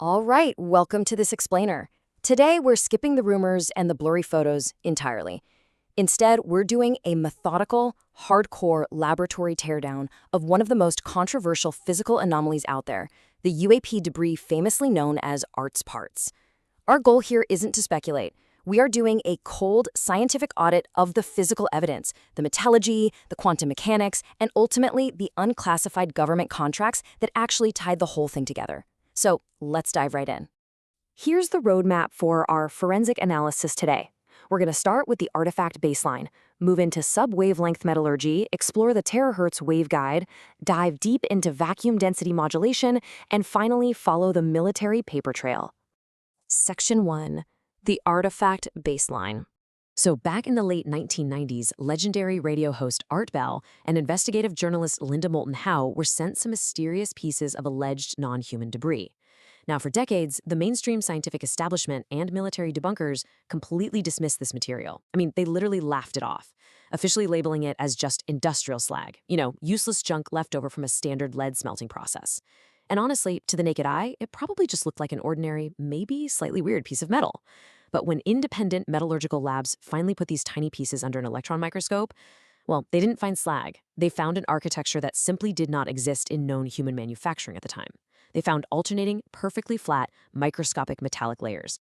All right, welcome to this explainer. Today, we're skipping the rumors and the blurry photos entirely. Instead, we're doing a methodical, hardcore laboratory teardown of one of the most controversial physical anomalies out there, the UAP debris famously known as Art's parts. Our goal here isn't to speculate. We are doing a cold, scientific audit of the physical evidence, the metallurgy, the quantum mechanics, and ultimately the unclassified government contracts that actually tied the whole thing together. So let's dive right in. Here's the roadmap for our forensic analysis today. We're going to start with the artifact baseline, move into sub-wavelength metallurgy, explore the Terahertz waveguide, dive deep into vacuum density modulation, and finally follow the military paper trail. Section 1. The artifact baseline. So back in the late 1990s, legendary radio host Art Bell and investigative journalist Linda Moulton Howe were sent some mysterious pieces of alleged non-human debris. Now, for decades, the mainstream scientific establishment and military debunkers completely dismissed this material. I mean, they literally laughed it off, officially labeling it as just industrial slag, useless junk left over from a standard lead smelting process. And honestly, to the naked eye, it probably just looked like an ordinary, maybe slightly weird piece of metal. But when independent metallurgical labs finally put these tiny pieces under an electron microscope, well, they didn't find slag. They found an architecture that simply did not exist in known human manufacturing at the time. They found alternating, perfectly flat, microscopic metallic layers.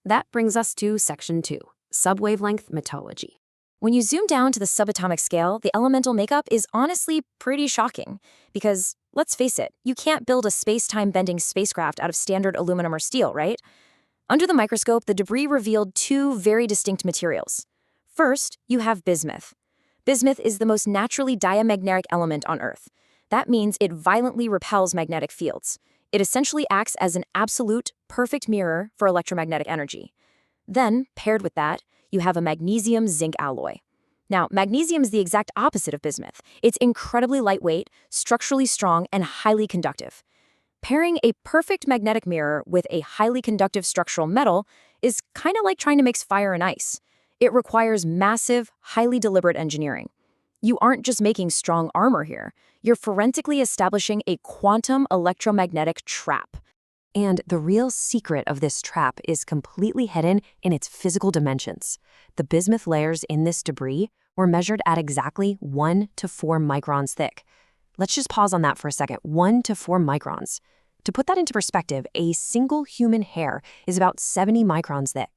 That brings us to Section 2, Sub-Wavelength Metallurgy. When you zoom down to the subatomic scale, the elemental makeup is honestly pretty shocking. Because, let's face it, you can't build a space-time bending spacecraft out of standard aluminum or steel, right? Under the microscope, the debris revealed two very distinct materials. First, you have bismuth. Bismuth is the most naturally diamagnetic element on Earth. That means it violently repels magnetic fields. It essentially acts as an absolute, perfect mirror for electromagnetic energy. Then, paired with that, you have a magnesium-zinc alloy. Now, magnesium is the exact opposite of bismuth. It's incredibly lightweight, structurally strong, and highly conductive. Pairing a perfect magnetic mirror with a highly conductive structural metal is kind of like trying to mix fire and ice. It requires massive, highly deliberate engineering. You aren't just making strong armor here. You're forensically establishing a quantum electromagnetic trap. And the real secret of this trap is completely hidden in its physical dimensions. The bismuth layers in this debris were measured at exactly 1 to 4 microns thick. Let's just pause on that for a second. 1 to 4 microns. To put that into perspective, a single human hair is about 70 microns thick.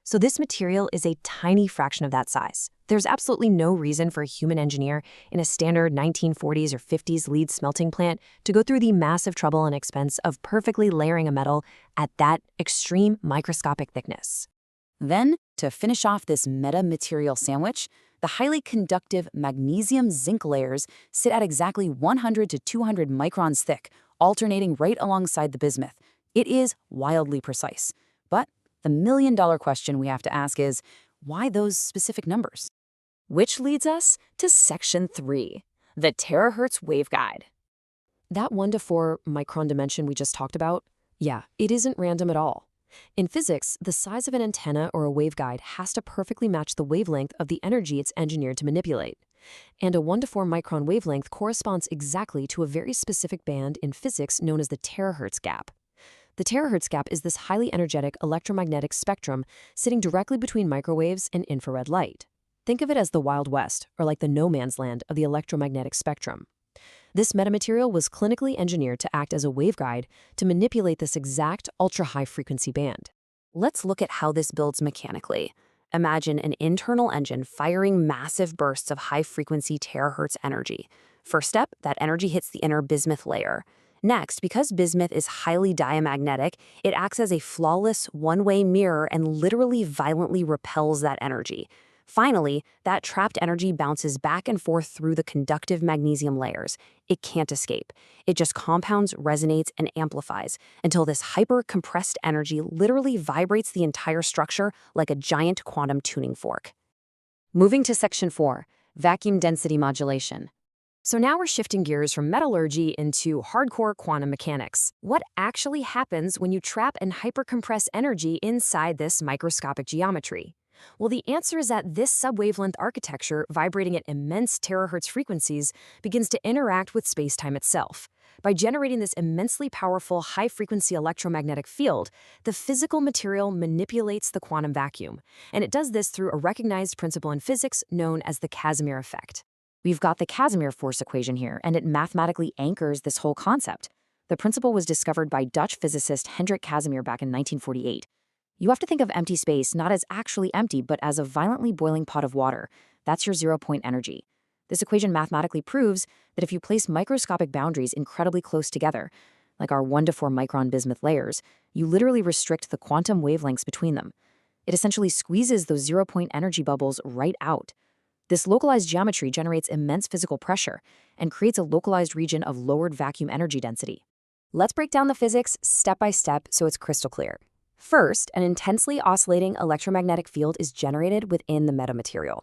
So this material is a tiny fraction of that size. There's absolutely no reason for a human engineer in a standard 1940s or 50s lead smelting plant to go through the massive trouble and expense of perfectly layering a metal at that extreme microscopic thickness. Then, to finish off this metamaterial sandwich, the highly conductive magnesium-zinc layers sit at exactly 100 to 200 microns thick, alternating right alongside the bismuth. It is wildly precise. But the million-dollar question we have to ask is, why those specific numbers? Which leads us to Section 3, the Terahertz waveguide. That 1 to 4 micron dimension we just talked about, yeah, it isn't random at all. In physics, the size of an antenna or a waveguide has to perfectly match the wavelength of the energy it's engineered to manipulate. And a 1 to 4 micron wavelength corresponds exactly to a very specific band in physics known as the Terahertz gap. The Terahertz gap is this highly energetic electromagnetic spectrum sitting directly between microwaves and infrared light. Think of it as the Wild West, or like the no man's land of the electromagnetic spectrum. This metamaterial was clinically engineered to act as a waveguide to manipulate this exact ultra-high frequency band. Let's look at how this builds mechanically. Imagine an internal engine firing massive bursts of high-frequency terahertz energy. First step, that energy hits the inner bismuth layer. Next, because bismuth is highly diamagnetic, it acts as a flawless one-way mirror and literally violently repels that energy. Finally, that trapped energy bounces back and forth through the conductive magnesium layers. It can't escape. It just compounds, resonates, and amplifies until this hyper-compressed energy literally vibrates the entire structure like a giant quantum tuning fork. Moving to Section 4, Vacuum Density Modulation. So now we're shifting gears from metallurgy into hardcore quantum mechanics. What actually happens when you trap and hypercompress energy inside this microscopic geometry? Well, the answer is that this sub-wavelength architecture, vibrating at immense terahertz frequencies, begins to interact with space-time itself. By generating this immensely powerful high-frequency electromagnetic field, the physical material manipulates the quantum vacuum, and it does this through a recognized principle in physics known as the Casimir effect. We've got the Casimir force equation here, and it mathematically anchors this whole concept. The principle was discovered by Dutch physicist Hendrik Casimir back in 1948. You have to think of empty space not as actually empty, but as a violently boiling pot of water. That's your zero-point energy. This equation mathematically proves that if you place microscopic boundaries incredibly close together, like our 1 to 4 micron bismuth layers, you literally restrict the quantum wavelengths between them. It essentially squeezes those zero-point energy bubbles right out. This localized geometry generates immense physical pressure and creates a localized region of lowered vacuum energy density. Let's break down the physics step by step so it's crystal clear. First, an intensely oscillating electromagnetic field is generated within the metamaterial.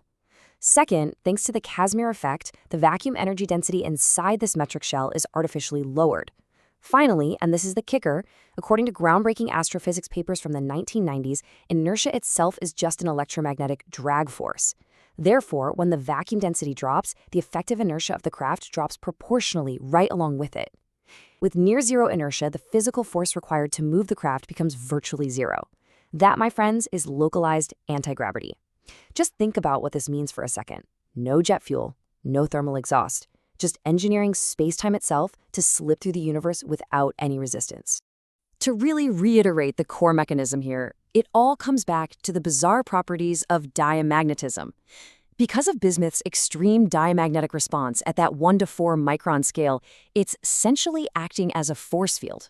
Second, thanks to the Casimir effect, the vacuum energy density inside this metric shell is artificially lowered. Finally, and this is the kicker, according to groundbreaking astrophysics papers from the 1990s, inertia itself is just an electromagnetic drag force. Therefore, when the vacuum density drops, the effective inertia of the craft drops proportionally right along with it. With near-zero inertia, the physical force required to move the craft becomes virtually zero. That, my friends, is localized anti-gravity. Just think about what this means for a second. No jet fuel, no thermal exhaust, just engineering space-time itself to slip through the universe without any resistance. To really reiterate the core mechanism here, it all comes back to the bizarre properties of diamagnetism. Because of bismuth's extreme diamagnetic response at that 1 to 4 micron scale, it's essentially acting as a force field.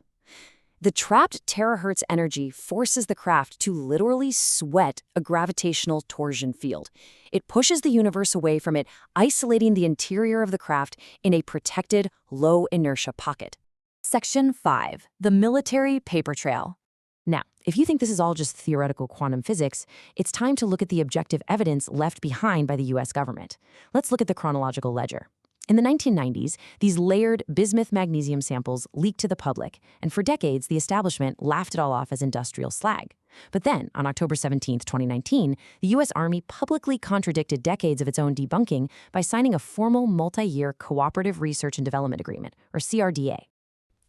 The trapped terahertz energy forces the craft to literally sweat a gravitational torsion field. It pushes the universe away from it, isolating the interior of the craft in a protected, low-inertia pocket. Section 5. The Military Paper Trail. Now, if you think this is all just theoretical quantum physics, it's time to look at the objective evidence left behind by the US government. Let's look at the chronological ledger. In the 1990s, these layered bismuth magnesium samples leaked to the public, and for decades, the establishment laughed it all off as industrial slag. But then, on October 17, 2019, the U.S. Army publicly contradicted decades of its own debunking by signing a formal multi-year Cooperative Research and Development Agreement, or CRDA.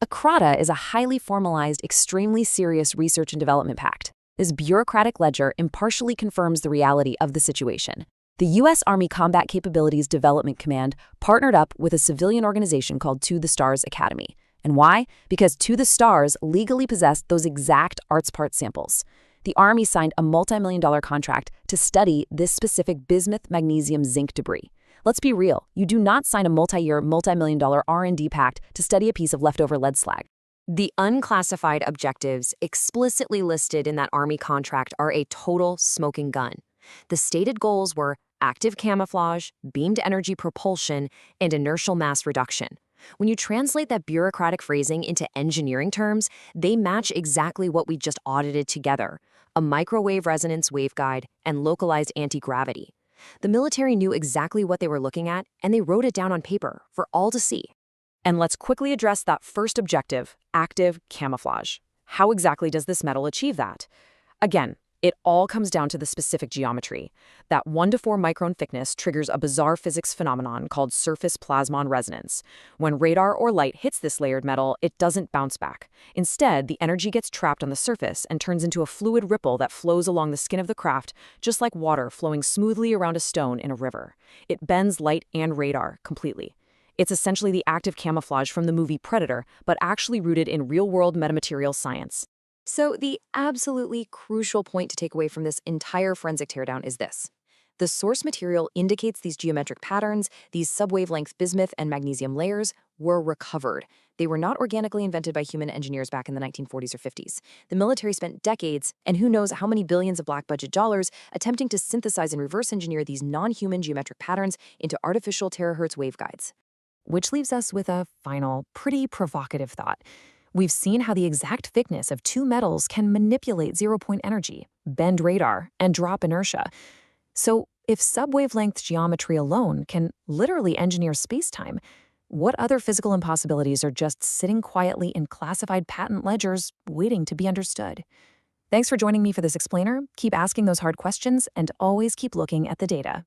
A CRADA is a highly formalized, extremely serious research and development pact. This bureaucratic ledger impartially confirms the reality of the situation. The U.S. Army Combat Capabilities Development Command partnered up with a civilian organization called To the Stars Academy. And why? Because To the Stars legally possessed those exact arts part samples. The Army signed a multi-million-dollar contract to study this specific bismuth magnesium-zinc debris. Let's be real, you do not sign a multi-year, multi-million-dollar R&D pact to study a piece of leftover lead slag. The unclassified objectives explicitly listed in that Army contract are a total smoking gun. The stated goals were active camouflage, beamed energy propulsion, and inertial mass reduction. When you translate that bureaucratic phrasing into engineering terms, they match exactly what we just audited together: a microwave resonance waveguide and localized anti-gravity. The military knew exactly what they were looking at, and they wrote it down on paper for all to see. And let's quickly address that first objective, active camouflage. How exactly does this metal achieve that? Again, it all comes down to the specific geometry. That 1 to 4 micron thickness triggers a bizarre physics phenomenon called surface plasmon resonance. When radar or light hits this layered metal, it doesn't bounce back. Instead, the energy gets trapped on the surface and turns into a fluid ripple that flows along the skin of the craft, just like water flowing smoothly around a stone in a river. It bends light and radar completely. It's essentially the active camouflage from the movie Predator, but actually rooted in real-world metamaterial science. So the absolutely crucial point to take away from this entire forensic teardown is this. The source material indicates these geometric patterns, these sub-wavelength bismuth and magnesium layers were recovered. They were not organically invented by human engineers back in the 1940s or 50s. The military spent decades, and who knows how many billions of black budget dollars, attempting to synthesize and reverse engineer these non-human geometric patterns into artificial terahertz waveguides. Which leaves us with a final, pretty provocative thought. We've seen how the exact thickness of two metals can manipulate zero-point energy, bend radar, and drop inertia. So if sub-wavelength geometry alone can literally engineer space-time, what other physical impossibilities are just sitting quietly in classified patent ledgers waiting to be understood? Thanks for joining me for this explainer. Keep asking those hard questions and always keep looking at the data.